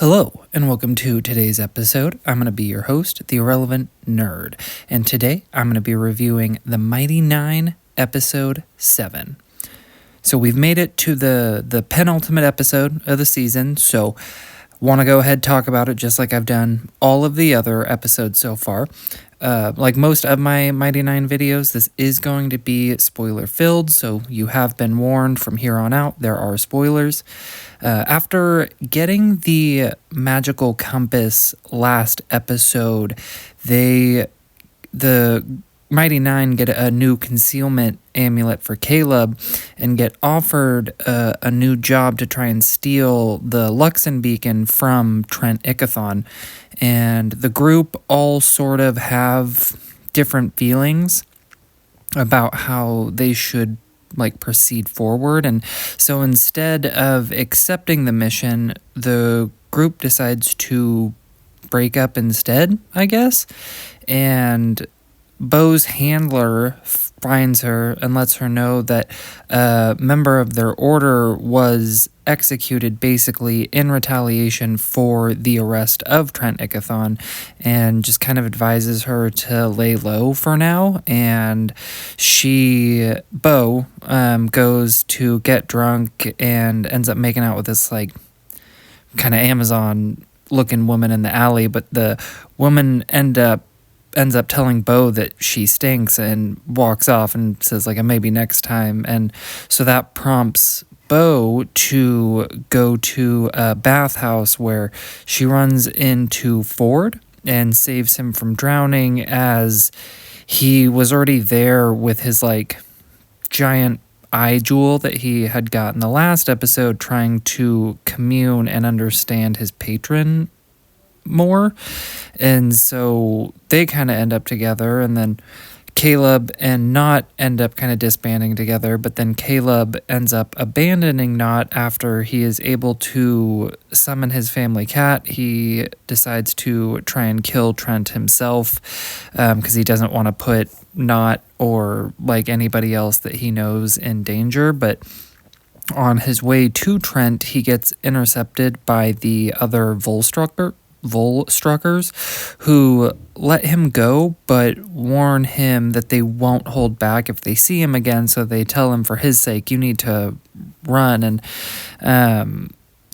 Hello, and welcome to today's episode. I'm going to be your host, the Irrelevant Nerd, and today I'm going to be reviewing the Mighty Nein, episode 7. So we've made it to the penultimate episode of the season, so want to go ahead and talk about it just like I've done all of the other episodes so far. Like most of my Mighty Nein videos, this is going to be spoiler-filled, so you have been warned from here on out. There are spoilers. After getting the magical compass last episode, the Mighty Nein get a new concealment amulet for Caleb and get offered a new job to try and steal the Luxon beacon from Trent Ickathon. And the group all sort of have different feelings about how they should proceed forward. And so instead of accepting the mission, the group decides to break up instead, I guess. And Bo's handler finds her and lets her know that a member of their order was executed basically in retaliation for the arrest of Trent Ickathon, and just kind of advises her to lay low for now. And Bo goes to get drunk and ends up making out with this kind of Amazon looking woman in the alley, but the woman ends up telling Bo that she stinks and walks off and says maybe next time. And so that prompts Bo to go to a bathhouse where she runs into Ford and saves him from drowning, as he was already there with his giant eye jewel that he had got in the last episode, trying to commune and understand his patron more. And so they kind of end up together, and then Caleb and Knot end up kind of disbanding together, but then Caleb ends up abandoning Knot after he is able to summon his family cat. He decides to try and kill Trent himself because he doesn't want to put Knot or anybody else that he knows in danger. But on his way to Trent, he gets intercepted by the other Volstruckers, who let him go but warn him that they won't hold back if they see him again. So they tell him, for his sake, you need to run. And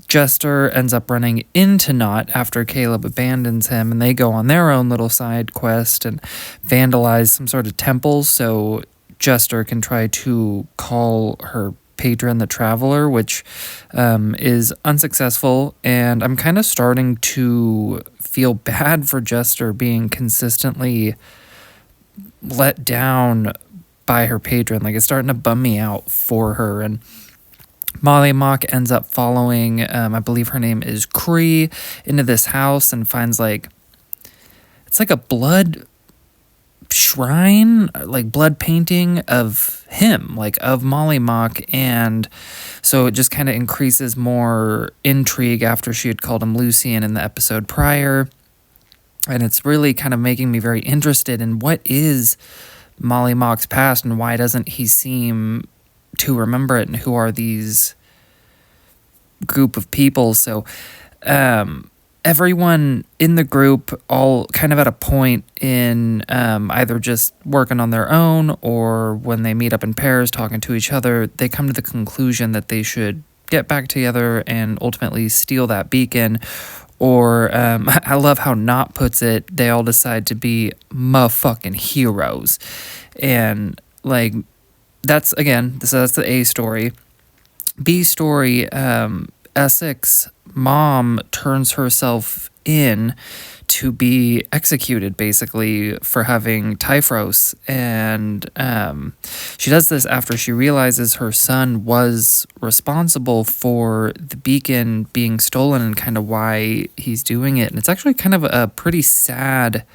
Jester ends up running into Knot after Caleb abandons him, and they go on their own little side quest and vandalize some sort of temple so Jester can try to call her patron, the Traveler, which is unsuccessful. And I'm kind of starting to feel bad for Jester being consistently let down by her patron. It's starting to bum me out for her. And Molly Mock ends up following, I believe her name is Cree, into this house and finds it's a blood shrine, blood painting of him, of Molly Mock. And so it just kind of increases more intrigue after she had called him Lucian in the episode prior. And it's really kind of making me very interested in what is Molly Mock's past and why doesn't he seem to remember it, and who are these group of people. So everyone in the group all kind of at a point in either just working on their own, or when they meet up in pairs talking to each other, they come to the conclusion that they should get back together and ultimately steal that beacon. Or I love how Knot puts it, they all decide to be motherfucking heroes. And that's the A story. B story, Essex mom turns herself in to be executed basically for having typhus, and she does this after she realizes her son was responsible for the beacon being stolen and kind of why he's doing it. And it's actually kind of a pretty sad,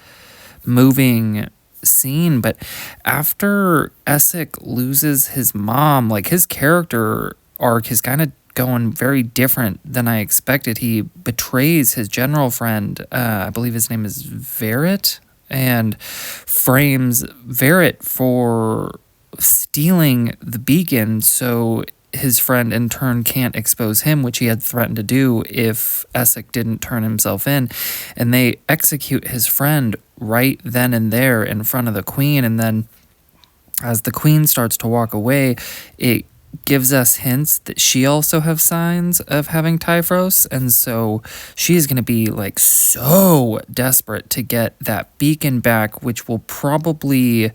moving scene. But after Essex loses his mom, his character arc is kind of going very different than I expected. He betrays his general friend, I believe his name is Verret, and frames Verret for stealing the beacon. So his friend in turn can't expose him, which he had threatened to do if Essek didn't turn himself in. And they execute his friend right then and there in front of the queen. And then as the queen starts to walk away, it gives us hints that she also has signs of having Typhros, and so she's going to be like so desperate to get that beacon back, which will probably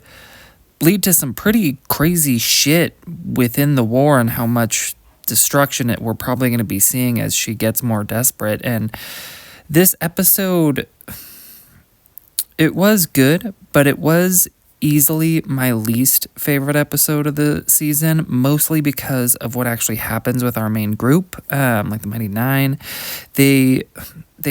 lead to some pretty crazy shit within the war and how much destruction we're probably going to be seeing as she gets more desperate. And this episode, it was good, but it was easily my least favorite episode of the season, mostly because of what actually happens with our main group, like the Mighty Nein. They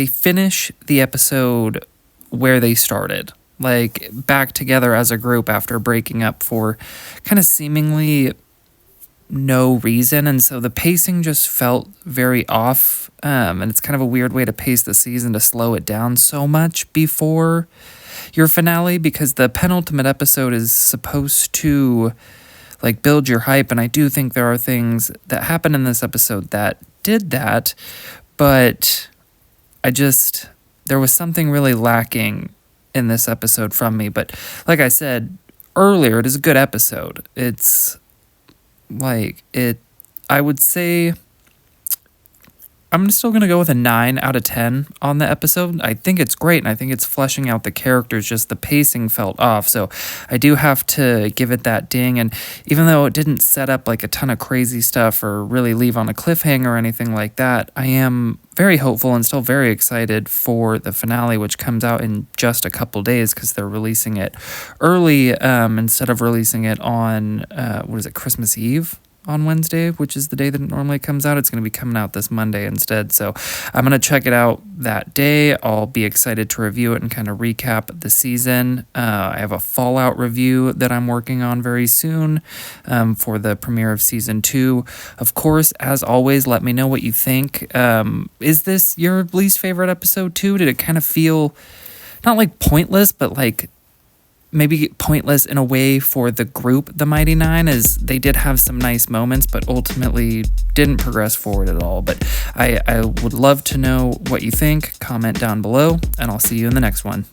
finish the episode where they started, like back together as a group after breaking up for kind of seemingly no reason, and so the pacing just felt very off, and it's kind of a weird way to pace the season, to slow it down so much before your finale, because the penultimate episode is supposed to like build your hype, and I do think there are things that happen in this episode that did that, but there was something really lacking in this episode from me. But like I said earlier, it is a good episode. It's like I would say I'm still going to go with a 9 out of 10 on the episode. I think it's great, and I think it's fleshing out the characters, just the pacing felt off. So I do have to give it that ding. And even though it didn't set up like a ton of crazy stuff or really leave on a cliffhanger or anything like that, I am very hopeful and still very excited for the finale, which comes out in just a couple days because they're releasing it early instead of releasing it on, Christmas Eve? On Wednesday, which is the day that it normally comes out. It's going to be coming out this Monday instead. So I'm going to check it out that day. I'll be excited to review it and kind of recap the season. I have a Fallout review that I'm working on very soon for the premiere of season 2. Of course, as always, let me know what you think. Is this your least favorite episode too? Did it kind of feel not like pointless, but like maybe pointless in a way for the group, the Mighty Nein, as they did have some nice moments, but ultimately didn't progress forward at all. But I would love to know what you think. Comment down below, and I'll see you in the next one.